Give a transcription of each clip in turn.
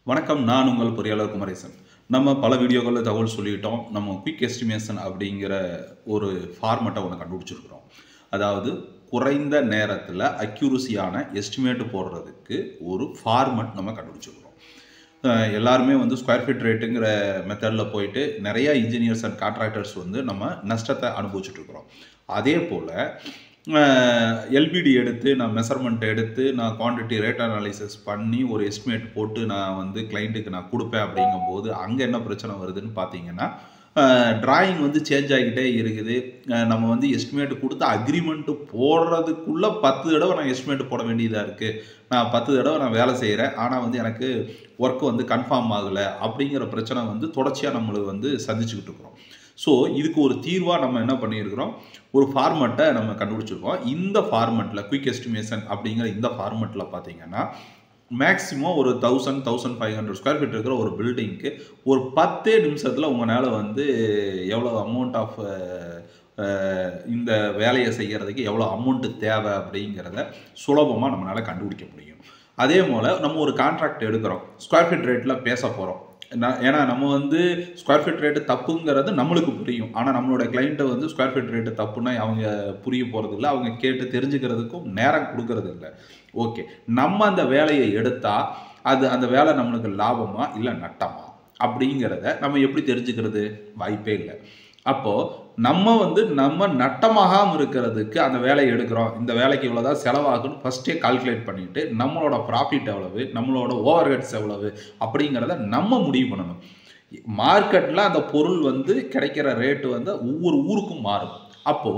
வணக்கம். நான் உங்கள் பொறியாளர் குமரேசன். நம்ம பல வீடியோக்கள்ல தகவல் சொல்லிட்டோம். நம்ம குயிக் எஸ்டிமேஷன் அப்படிங்கிற ஒரு ஃபார்மட்ட ஒண்ணு கண்டுபிடிச்சிருக்கிறோம். அதாவது குறைந்த நேரத்தில அக்யூரசியான எஸ்டிமேட் போடுறதுக்கு ஒரு ஃபார்மட் நம்ம கண்டுபிடிச்சிருக்கிறோம். எல்லாருமே வந்து ஸ்கொயர் ஃபீட் ரேட்டுங்கிற மெத்தட்ல போயிட்டு நெறைய இன்ஜினியர்ஸ் அண்ட் கான்ட்ராக்டர்ஸ் வந்து நம்ம நஷ்டத்த அனுபவிச்சுட்டு இருக்கிறோம். அதேபோல எல்பிடி எடுத்து நான் மெஷர்மென்ட் எடுத்து நான் குவான்டிட்டி ரேட் அனாலிசிஸ் பண்ணி ஒரு எஸ்டிமேட் போட்டு நான் வந்து கிளையண்ட்டுக்கு நான் குடுப்பேன் அப்படிங்கும்போது, அங்க என்ன பிரச்சனை வருதுன்னு பார்த்தீங்கன்னா, டிராயிங் வந்து சேஞ்ச் ஆகிக்கிட்டே இருக்குது. நம்ம வந்து எஸ்டிமேட் குடுத்து அக்ரீமெண்ட் போடுறதுக்குள்ள 10 தடவ நான் எஸ்டிமேட் போட வேண்டியதா இருக்கு. நான் 10 தடவ நான் வேலை செய்றேன். ஆனா வந்து எனக்கு வொர்க் வந்து கன்ஃபார்ம் ஆகல. அப்படிங்கிற பிரச்சனை வந்து தொடர்ச்சியா நம்மளுக்கு வந்து சந்திச்சுக்கிட்டு இருக்கிறோம். ஸோ இதுக்கு ஒரு தீர்வா நம்ம என்ன பண்ணியிருக்கிறோம், ஒரு ஃபார்மட்ட நம்ம கண்டுபிடிச்சிருக்கோம். இந்த ஃபார்மட்ல குயிக் எஸ்டிமேஷன் அப்படிங்கிற இந்த ஃபார்மட்ல பார்த்தீங்கன்னா, மேக்ஸிமம் ஒரு 1000, 1500 ஸ்கொயர் ஃபீட் இருக்கிற ஒரு பில்டிங்க்கு ஒரு 10 நிமிஷத்துல உங்கனால வந்து எவ்வளோ அமௌண்ட் ஆஃப் இந்த வேலைய செய்யறதுக்கு எவ்வளோ அமௌண்ட் தேவை அப்படிங்கிறத சுலபமா நம்மளால கண்டுபிடிக்க முடியும். அதே போல நம்ம ஒரு கான்ட்ராக்ட் எடுக்கிறோம். ஸ்கொயர் ஃபீட் ரேட்ல பேசப் போறோம். ஏன்னா நம்ம வந்து ஸ்கொயர் ஃபீட் ரேட் தப்புங்கிறது நம்மளுக்கு புரியும். ஆனா நம்மளோட கிளையன்ட் வந்து ஸ்கொயர் ஃபீட் ரேட் தப்புன்னா அவங்க புரிய போறதில்ல. அவங்க கேட்டு தெரிஞ்சுக்கிறதுக்கும் நேரம் குடுக்கறதில்ல. ஓகே. நம்ம அந்த வேலைய எடுத்தா, அந்த வேலை நம்மளுக்கு லாபமா? இல்ல நட்டமா? அப்படிங்கிறத நம்ம எப்படி தெரிஞ்சுக்கிறது? வாய்ப்பே இல்ல. அப்போ நம்ம நட்டமாகாம இருக்கிறதுக்கு அந்த வேலைய எடுக்கிறோம். இந்த வேலைக்கு இவ்வளவுதான் செலவாகும்னு ஃபர்ஸ்ட்டே கால்குலேட் பண்ணிட்டு, நம்மளோட ப்ராஃபிட் எவ்வளவு? நம்மளோட ஓவர்ஹெட்ஸ் எவ்வளவு? அப்படிங்கிறத நம்ம முடிவு பண்ணணும். மார்க்கெட்ல அந்த பொருள் வந்து கிடைக்கிற ரேட் வந்து ஒவ்வொரு ஊருக்கும் மாறும். அப்போ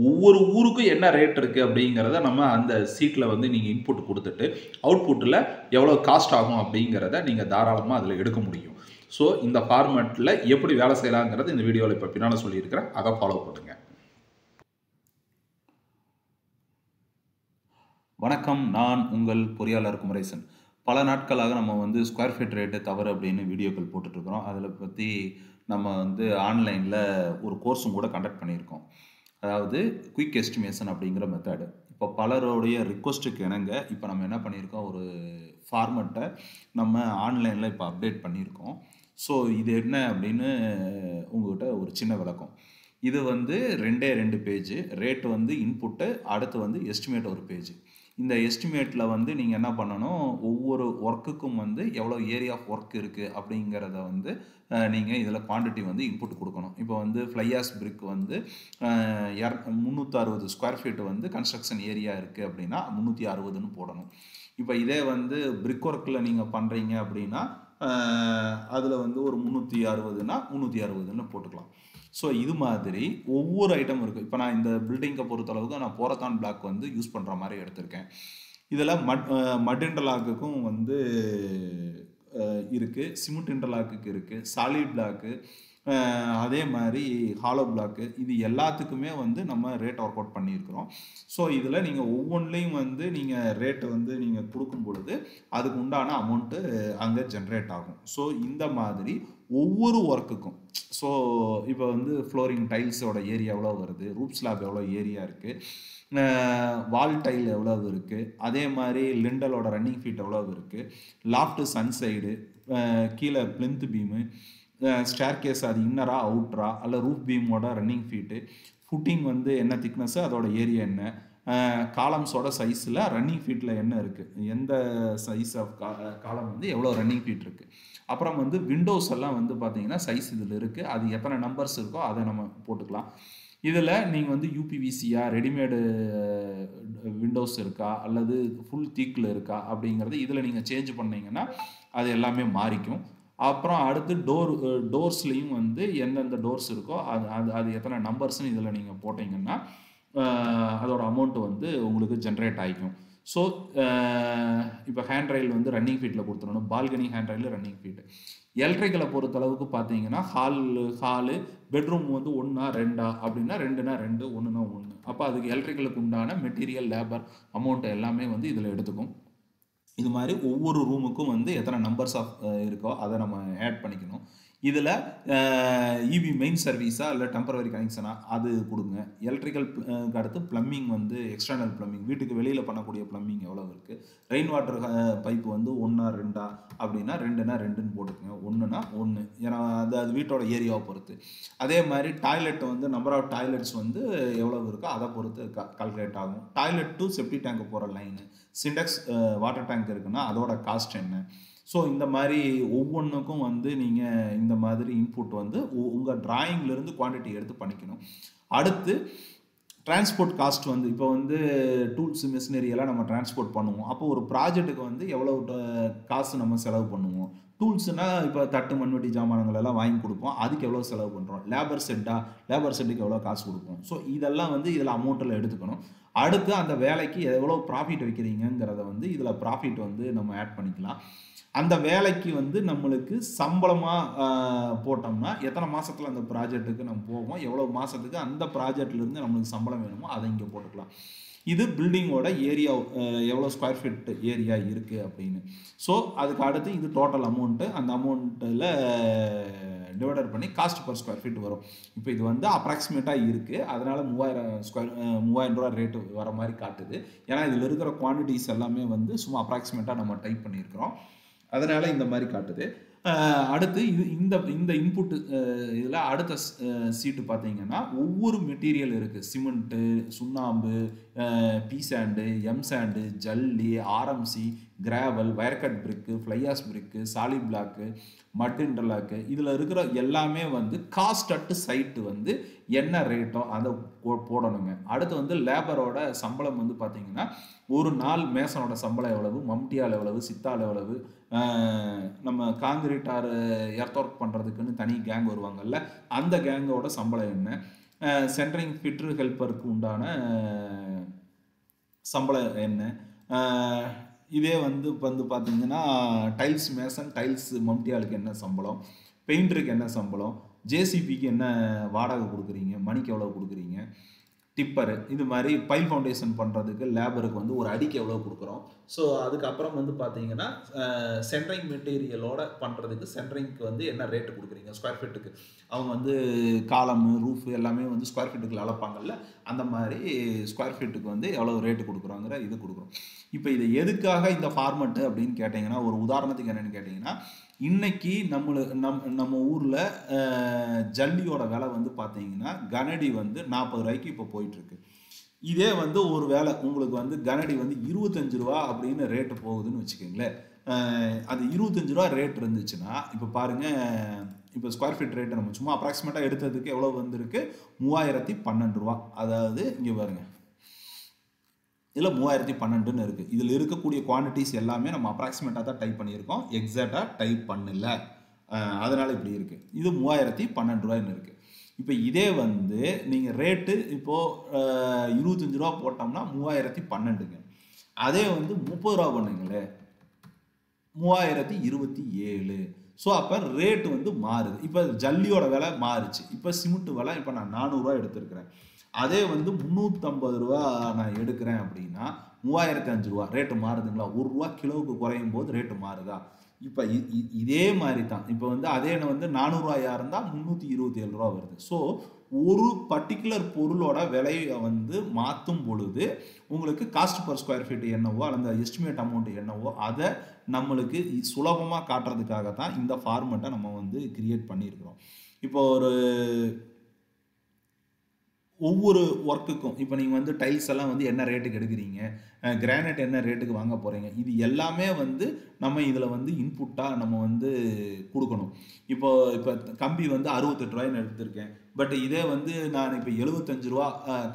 ஒவ்வொரு ஊருக்கும் என்ன ரேட் இருக்கு அப்படிங்கிறத நம்ம அந்த சீட்ல வந்து நீங்க இன்புட் குடுத்துட்டு, அவுட்புட்ல எவ்வளவு காஸ்ட் ஆகும் அப்படிங்கிறத நீங்க தாராளமா அதுல எடுக்க முடியும். ஸோ இந்த ஃபார்மட்ல எப்படி வேலை செய்யலாங்கிறது இந்த வீடியோல இப்ப பின்னால சொல்லியிருக்கிறேன். அத ஃபாலோ பண்ணுங்க. வணக்கம். நான் உங்கள் பொறியாளர் குமரேசன். பல நாட்களாக நம்ம வந்து ஸ்கொயர் ஃபீட் ரேட் தவறு அப்படின்னு வீடியோக்கள் போட்டுட்டு இருக்கிறோம். அதில பத்தி நம்ம வந்து ஆன்லைன்ல ஒரு கோர்ஸும் கூட கண்டக்ட் பண்ணியிருக்கோம். அதாவது குயிக் எஸ்டிமேஷன் அப்படிங்கிற மெத்தட். இப்போ பலருடைய ரிக்வெஸ்ட்டுக்கு இணங்க இப்போ நம்ம என்ன பண்ணியிருக்கோம், ஒரு ஃபார்மட்ட நம்ம ஆன்லைன்ல இப்போ அப்டேட் பண்ணியிருக்கோம். ஸோ இது என்ன அப்படின்னு உங்ககிட்ட ஒரு சின்ன விளக்கம். இது வந்து 2 பேஜ். ரேட் வந்து இன்புட்டு, அடுத்து வந்து எஸ்டிமேட் ஒரு பேஜ். இந்த எஸ்டிமேட்ல வந்து நீங்க என்ன பண்ணணும், ஒவ்வொரு வொர்க்குக்கும் வந்து எவ்வளோ ஏரியா ஆஃப் வொர்க் இருக்கு அப்படிங்கிறத வந்து நீங்க இதில குவான்டிட்டி வந்து இன்புட் குடுக்கணும். இப்போ வந்து ஃப்ளை ஆஷ் பிரிக் வந்து 360 ஸ்கொயர் ஃபீட் வந்து கன்ஸ்ட்ரக்ஷன் ஏரியா இருக்கு அப்படின்னா 360ன்னு போடணும். இப்போ இதே வந்து பிரிக் ஒர்க்ல நீங்க பண்றீங்க அப்படின்னா, அதில வந்து ஒரு 360ன்னா 360ன்னு போட்டுக்கலாம். ஸோ இது மாதிரி ஒவ்வொரு ஐட்டம் இருக்கு. இப்போ நான் இந்த பில்டிங்கை பொறுத்தளவுக்கு நான் போரத்தான் பிளாக் வந்து யூஸ் பண்ணுற மாதிரி எடுத்திருக்கேன். இதில் மட் இன்டர்லாக்குக்கும் வந்து இருக்கு, சிமெண்ட் இன்டர்லாக்குக்கு இருக்கு, சாலிட் பிளாக்கு, அதே மாதிரி ஹாலோ பிளாக்கு, இது எல்லாத்துக்குமே வந்து நம்ம ரேட் ஒர்க் அவுட் பண்ணியிருக்கிறோம். ஸோ இதில் நீங்கள் ஒவ்வொன்றிலையும் வந்து நீங்கள் ரேட்டை வந்து நீங்கள் கொடுக்கும் பொழுது அதுக்கு உண்டான அமௌண்ட்டு அங்கே ஜென்ரேட் ஆகும். ஸோ இந்த மாதிரி ஒவ்வொரு ஒர்க்குக்கும், ஸோ இப்போ வந்து ஃப்ளோரிங் டைல்ஸோட ஏரியா எவ்வளோ வருது, ரூப் ஸ்லாப் எவ்வளோ ஏரியா இருக்குது, வால் டைல் எவ்வளவு இருக்குது, அதே மாதிரி லிண்டலோட ரன்னிங் ஃபீட் எவ்வளவு இருக்குது, லாஃப்ட்டு சன் சைடு, கீழே பிளிந்த் பீமு, ஸ்டேர் கேஸ் அது இன்னரா அவுட்ரா, அல்ல ரூஃப் பீமோட ரன்னிங் ஃபீட்டு, ஃபுட்டிங் வந்து என்ன திக்னஸ், அதோட ஏரியா என்ன, காலம்ஸோட சைஸில் ரன்னிங் ஃபீட்டில் என்ன இருக்குது, எந்த சைஸ் ஆஃப் காலம் வந்து எவ்வளோ ரன்னிங் ஃபீட் இருக்குது. அப்புறம் வந்து விண்டோஸ் எல்லாம் வந்து பார்த்தீங்கன்னா சைஸ் இதில் இருக்குது. அது எத்தனை நம்பர்ஸ் இருக்கோ அதை நம்ம போட்டுக்கலாம். இதில் நீங்கள் வந்து யூபிவிசியா, ரெடிமேடு விண்டோஸ் இருக்கா, அல்லது ஃபுல் தீக்கில் இருக்கா அப்படிங்கிறது இதில் நீங்கள் சேஞ்ச் பண்ணீங்கன்னா அது எல்லாமே மாறிக்கும். அப்புறம் அடுத்து டோர்ஸ்லேயும் வந்து எந்தெந்த டோர்ஸ் இருக்கோ அது எத்தனை நம்பர்ஸ்ன்னு இதில் நீங்கள் போட்டிங்கன்னா அதோட அமௌண்ட் வந்து உங்களுக்கு ஜென்ரேட் ஆகிக்கும். ஸோ இப்போ ஹேண்ட் ரயில் வந்து ரன்னிங் ஃபீட்டில் கொடுத்துடணும். Balcony hand rail running feet. எலக்ட்ரிக்கலை பொறுத்தளவுக்கு பார்த்தீங்கன்னா ஹாலு பெட்ரூம் வந்து 1ஆ 2ஆ அப்படின்னா 2னா 2, 1னா 1. அப்போ அதுக்கு எலக்ட்ரிக்கலுக்கு உண்டான மெட்டீரியல், லேபர் அமௌண்ட் எல்லாமே வந்து இதில் எடுத்துக்கும். இது மாதிரி ஒவ்வொரு ரூமுக்கும் வந்து எத்தனை நம்பர்ஸ் ஆஃப் இருக்கோ அதை நம்ம ஆட் பண்ணிக்கணும். இதில் இபி மெயின் சர்வீஸா இல்லை டெம்பரவரி கனெக்ஷனா அது கொடுங்க. எலக்ட்ரிக்கல் அடுத்து ப்ளம்பிங் வந்து எக்ஸ்டர்னல் ப்ளம்பிங், வீட்டுக்கு வெளியில் பண்ணக்கூடிய ப்ளம்பிங் எவ்வளோ இருக்குது. ரெயின் வாட்டர் பைப்பு வந்து 1 2 அப்படின்னா 2னா 2ன்னு போட்டுக்கோங்க, 1னா 1, ஏன்னா அது வீட்டோட ஏரியாவை பொறுத்து. அதே மாதிரி டாய்லெட் வந்து நம்பர் ஆஃப் டாய்லெட்ஸ் வந்து எவ்வளோ இருக்கோ அதை பொறுத்து கால்குலேட் ஆகும். டாய்லெட் டு செப்டி டேங்க் போகிற லைனு, சிண்டெக்ஸ் வாட்டர் டேங்க் இருக்குன்னா அதோட காஸ்ட் என்ன. ஸோ இந்த மாதிரி ஒவ்வொன்றுக்கும் வந்து நீங்கள் இந்த மாதிரி இன்புட் வந்து உங்கள் டிராயிங்லேருந்து குவான்டிட்டி எடுத்து பண்ணிக்கணும். அடுத்து டிரான்ஸ்போர்ட் காஸ்ட் வந்து இப்போ வந்து டூல்ஸ் மிஷினரி எல்லாம் நம்ம டிரான்ஸ்போர்ட் பண்ணுவோம். அப்போ ஒரு ப்ராஜெக்ட்டுக்கு வந்து எவ்வளோ காசு நம்ம செலவு பண்ணுவோம். டூல்ஸ்னால் இப்போ தட்டு மண்வெட்டி ஜாமான்கள் எல்லாம் வாங்கி கொடுப்போம், அதுக்கு எவ்வளோ செலவு பண்ணுறோம். லேபர் செட்டுக்கு எவ்வளோ காசு கொடுப்போம். ஸோ இதெல்லாம் வந்து இதில் அமௌண்ட்டில் எடுத்துக்கணும். அடுத்து அந்த வேலைக்கு எவ்வளோ ப்ராஃபிட் வைக்கிறீங்கிறத வந்து இதில் ப்ராஃபிட் வந்து நம்ம ஆட் பண்ணிக்கலாம். அந்த வேலைக்கு வந்து நம்மளுக்கு சம்பளமாக போட்டோம்னா எத்தனை மாதத்தில் அந்த ப்ராஜெக்ட்டுக்கு நம்ம போவோம், எவ்வளோ மாதத்துக்கு அந்த ப்ராஜெக்ட்லேருந்து நம்மளுக்கு சம்பளம் வேணுமோ அதை இங்கே போட்டுக்கலாம். இது பில்டிங்கோட ஏரியா எவ்வளோ ஸ்கொயர் ஃபீட் ஏரியா இருக்குது அப்படின்னு. ஸோ அதுக்கு அடுத்து இது டோட்டல் அமௌண்ட்டு, அந்த அமௌண்ட்டில் டிவைடட் பண்ணி காஸ்ட் பர் ஸ்கொயர் ஃபீட் வரும். இப்போ இது வந்து அப்ராக்சிமேட்டாக இருக்குது, அதனால் 3000 ரூபா ரேட்டு வர மாதிரி காட்டுது. ஏன்னா இதில் இருக்கிற குவான்டிட்டிஸ் எல்லாமே வந்து சும்மா அப்ராக்சிமேட்டாக நம்ம டைப் பண்ணியிருக்கிறோம், அதனால் இந்த மாதிரி காட்டுது. அடுத்து இந்த இன்புட்டு இதில் அடுத்த சீட்டு பார்த்தீங்கன்னா ஒவ்வொரு மெட்டீரியல் இருக்குது. சிமெண்ட்டு, சுண்ணாம்பு, பி சாண்டு, எம் சாண்டு, ஜல்லி, RMC, gravel, wire cut brick, fly ash brick, solid block, mud interlock, இதில் இருக்கிற எல்லாமே வந்து காஸ்ட் அட்டு சைட்டு வந்து என்ன ரேட்டோ அதை போடணுங்க. அடுத்து வந்து லேபரோட சம்பளம் வந்து பார்த்தீங்கன்னா ஒரு நாள் மேசனோட சம்பளம் எவ்வளவு, மம்டியால் எவ்வளவு, சித்தால் எவ்வளவு, நம்ம காங்கிரீட் ஆர் எர்த் ஒர்க் பண்ணுறதுக்குன்னு தனி கேங் வருவாங்கல்ல, அந்த கேங்கோட சம்பளம் என்ன, சென்ட்ரிங் ஃபிட்ரு ஹெல்ப்பருக்கு உண்டான சம்பளம் என்ன. இதே வந்து பார்த்தீங்கன்னா டைல்ஸ் மேசன், டைல்ஸ் மம்டியாலுக்கு என்ன சம்பளம், பெயிண்டருக்கு என்ன சம்பளம், ஜேசிபிக்கு என்ன வாடகை கொடுக்குறீங்க, மணிக்கு எவ்வளோ கொடுக்குறீங்க, டிப்பரு, இது மாதிரி பைல் ஃபவுண்டேஷன் பண்ணுறதுக்கு லேபருக்கு வந்து ஒரு அடிக்கு எவ்வளோ கொடுக்குறோம். ஸோ அதுக்கப்புறம் வந்து பார்த்தீங்கன்னா சென்ட்ரிங் மெட்டீரியலோட பண்ணுறதுக்கு சென்ட்ரிங்க்கு வந்து என்ன ரேட்டு கொடுக்குறீங்க ஸ்கொயர் ஃபீட்டுக்கு. அவங்க வந்து காலம், ரூஃப் எல்லாமே வந்து ஸ்கொயர் ஃபீட்டுக்கு அளப்பாங்கல்ல, அந்த மாதிரி ஸ்கொயர் ஃபீட்டுக்கு வந்து எவ்வளோ ரேட்டு கொடுக்குறோங்கிற இது கொடுக்குறோம். இப்போ இது எதுக்காக இந்த ஃபார்மெட்டு அப்படின்னு கேட்டிங்கன்னா, ஒரு உதாரணத்துக்கு என்னென்னு கேட்டிங்கன்னா, இன்னைக்கு நம்ம ஊரில் ஜல்லியோட விலை வந்து பார்த்தீங்கன்னா கனடி வந்து 40 ரூபாய்க்கு இப்போ போயிட்டுருக்கு. இதே வந்து ஒரு வேலை உங்களுக்கு வந்து கனடி வந்து 25 ரூபா அப்படின்னு ரேட்டு போகுதுன்னு வச்சுக்கோங்களேன். அது 25 ரூபா ரேட் இருந்துச்சுன்னா இப்போ பாருங்கள், இப்போ ஸ்கொயர் ஃபீட் ரேட்டை நம்ம சும்மா அப்ராக்சிமேட்டாக எடுத்ததுக்கு எவ்வளோ வந்திருக்கு, 3012 ரூபா. அதாவது இங்கே பாருங்கள், இதில் 3012ன்னு இருக்குது. இதில் இருக்கக்கூடிய குவான்டிட்டிஸ் எல்லாமே நம்ம அப்ராக்சிமேட்டாக தான் டைப் பண்ணியிருக்கோம், எக்ஸாக்டாக டைப் பண்ணல, அதனால் இப்படி இருக்குது. இது 3012 ரூபாய்ன்னு இருக்குது. இப்போ இதே வந்து நீங்கள் ரேட்டு இப்போது 25 ரூபா போட்டோம்னா 3012ங்க. அதே வந்து 30 ரூபா பண்ணுங்களே 3027. ஸோ அப்போ ரேட்டு வந்து மாறுது. இப்போ ஜல்லியோட விலை மாறுச்சு. இப்போ சிமெண்ட் விலை இப்போ நான் 400 ரூபா எடுத்துருக்கிறேன். அதே வந்து 350 ரூபா நான் எடுக்கிறேன் அப்படின்னா 3005 ரூபா ரேட்டு மாறுதுங்களா. 1 ரூபா கிலோவுக்கு குறையும் போது ரேட்டு மாறுதா. இப்போ இதே மாதிரி தான் இப்போ வந்து அதே வந்து 400 ரூபாயா இருந்தால் 327 ரூபா வருது. ஸோ ஒரு பர்டிகுலர் பொருளோட விலையை வந்து மாற்றும் பொழுது உங்களுக்கு காஸ்ட் பர் ஸ்கொயர் ஃபீட் என்னவோ அல்லது எஸ்டிமேட் அமௌண்ட் என்னவோ அதை நம்மளுக்கு சுலபமாக காட்டுறதுக்காக தான் இந்த ஃபார்மெட்டை நம்ம வந்து கிரியேட் பண்ணியிருக்கிறோம். இப்போ ஒவ்வொரு ஒர்க்குக்கும் இப்போ நீங்கள் வந்து டைல்ஸ் எல்லாம் வந்து என்ன ரேட்டுக்கு எடுக்கிறீங்க, கிரானைட் என்ன ரேட்டுக்கு வாங்க போகிறீங்க, இது எல்லாமே வந்து நம்ம இதில் வந்து இன்புட்டாக நம்ம வந்து கொடுக்கணும். இப்போ கம்பி வந்து 68 ரூபாய்ன்னு எடுத்திருக்கேன். பட் இதே வந்து நான் இப்போ 75 ரூபா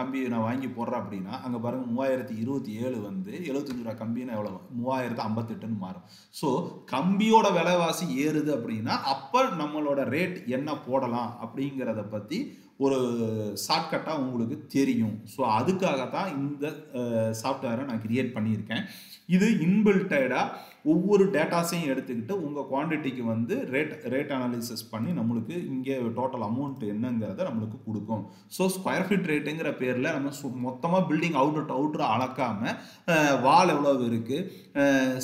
கம்பி நான் வாங்கி போடுறேன் அப்படின்னா அங்கே பாருங்கள் 3027 வந்து 75 ரூபா கம்பின்னா எவ்வளோ, 3058ன்னு மாறும். ஸோ கம்பியோட விலைவாசி ஏறுது அப்படின்னா அப்போ நம்மளோட ரேட் என்ன போடலாம் அப்படிங்கிறத பற்றி ஒரு ஷார்ட்கட்டாக உங்களுக்கு தெரியும். ஸோ அதுக்காக தான் இந்த சாஃப்ட்வேரை நான் கிரியேட் பண்ணியிருக்கேன். இது இன்பில்டடாக ஒவ்வொரு டேட்டாஸையும் எடுத்துக்கிட்டு உங்கள் குவான்டிட்டிக்கு வந்து ரேட் அனாலிசிஸ் பண்ணி நம்மளுக்கு இங்கே டோட்டல் அமௌண்ட் என்னங்கிறத நம்மளுக்கு கொடுக்கும். ஸோ ஸ்கொயர் ஃபீட் ரேட்டுங்கிற பேரில் நம்ம மொத்தமாக பில்டிங் அவுட்ரு அளக்காமல் வால் எவ்வளோ இருக்குது,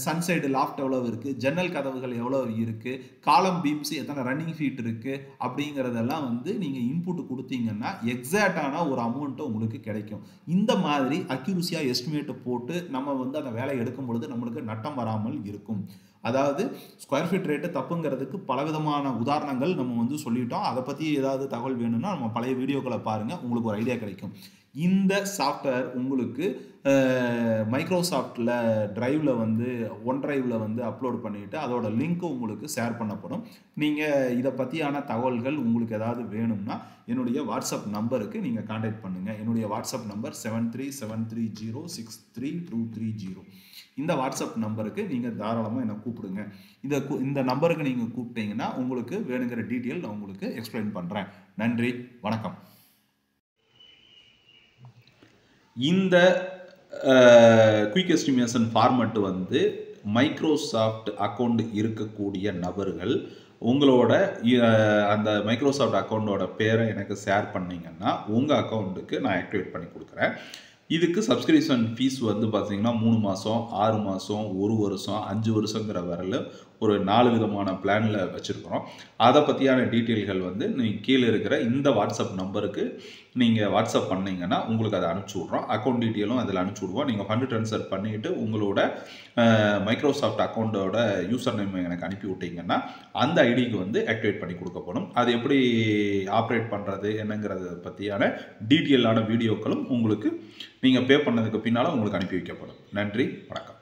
சன்சைடு லாஃப்ட் எவ்வளோ இருக்குது, ஜன்னல் கதவுகள் எவ்வளோ இருக்குது, காலம் பீம்ஸ் எத்தனை ரன்னிங் ஃபீட் இருக்குது அப்படிங்கிறதெல்லாம் வந்து நீங்கள் இன்புட் கொடுத்தீங்கன்னா எக்ஸாக்டான ஒரு அமௌண்ட்டு உங்களுக்கு கிடைக்கும். இந்த மாதிரி அக்யூரஸியாக எஸ்டிமேட் போட்டு நம்ம வந்து அந்த வேலையை எடுக்கும் பொழுது நம்மளுக்கு நட்டம் வராமல் இருக்கும். அதாவது ஸ்கொயர் ஃபீட் ரேட்டு தப்புங்கிறதுக்கு பலவிதமான உதாரணங்கள் நம்ம வந்து சொல்லிட்டோம். அதை பற்றி ஏதாவது தகவல் வேணும்னா நம்ம பழைய வீடியோக்களை பாருங்கள், உங்களுக்கு ஒரு ஐடியா கிடைக்கும். இந்த சாஃப்ட்வேர் உங்களுக்கு மைக்ரோசாஃப்டில் ட்ரைவில் வந்து OneDriveல வந்து அப்லோட் பண்ணிவிட்டு அதோட லிங்க்கு உங்களுக்கு ஷேர் பண்ணப்படும். நீங்கள் இதை பற்றியான தகவல்கள் உங்களுக்கு ஏதாவது வேணும்னா என்னுடைய வாட்ஸ்அப் நம்பருக்கு நீங்கள் கான்டாக்ட் பண்ணுங்கள். என்னுடைய வாட்ஸ்அப் நம்பர் 7373063230. இந்த வாட்ஸ்அப் நம்பருக்கு நீங்கள் தாராளமாக என்னை கூப்பிடுங்க. இந்த நம்பருக்கு நீங்கள் கூப்பிட்டீங்கன்னா உங்களுக்கு வேணுங்கிற டீட்டெயில் நான் உங்களுக்கு எக்ஸ்பிளைன் பண்ணுறேன். நன்றி, வணக்கம். இந்த குயிக் எஸ்டிமேஷன் ஃபார்மட் வந்து மைக்ரோசாஃப்ட் அக்கௌண்ட் இருக்கக்கூடிய நபர்கள் உங்களோட அந்த மைக்ரோசாஃப்ட் அக்கௌண்டோட பேரை எனக்கு ஷேர் பண்ணிங்கன்னா உங்கள் அக்கௌண்ட்டுக்கு நான் ஆக்டிவேட் பண்ணி கொடுக்குறேன். இதுக்கு சப்ஸ்கிரிப்ஷன் ஃபீஸ் வந்து பார்த்தீங்கன்னா 3 மாதம், 6 மாதம், 1 வருஷம், 5 வருஷங்கிற வரல ஒரு 4 விதமான பிளானில் வச்சுருக்கிறோம். அதை பற்றியான டீட்டெயில்கள் வந்து நீங்கள் கீழே இருக்கிற இந்த வாட்ஸ்அப் நம்பருக்கு நீங்கள் வாட்ஸ்அப் பண்ணிங்கன்னா உங்களுக்கு அதை அனுப்பிச்சி விட்றோம். அக்கௌண்ட் டீட்டெயிலும் அதில் அனுப்பிச்சி விடுவோம். நீங்கள் ஃபண்டு ட்ரான்ஸ்ஃபர் பண்ணிவிட்டு உங்களோட மைக்ரோசாஃப்ட் அக்கௌண்ட்டோட யூசர் நேம் எனக்கு அனுப்பி விட்டீங்கன்னா அந்த ஐடிக்கு வந்து ஆக்டிவேட் பண்ணி கொடுக்கப்படும். அது எப்படி ஆப்ரேட் பண்ணுறது என்னங்கிறத பற்றியான டீட்டெயிலான வீடியோக்களும் உங்களுக்கு நீங்கள் பே பண்ணதுக்கு பின்னால் உங்களுக்கு அனுப்பி வைக்கப்படும். நன்றி, வணக்கம்.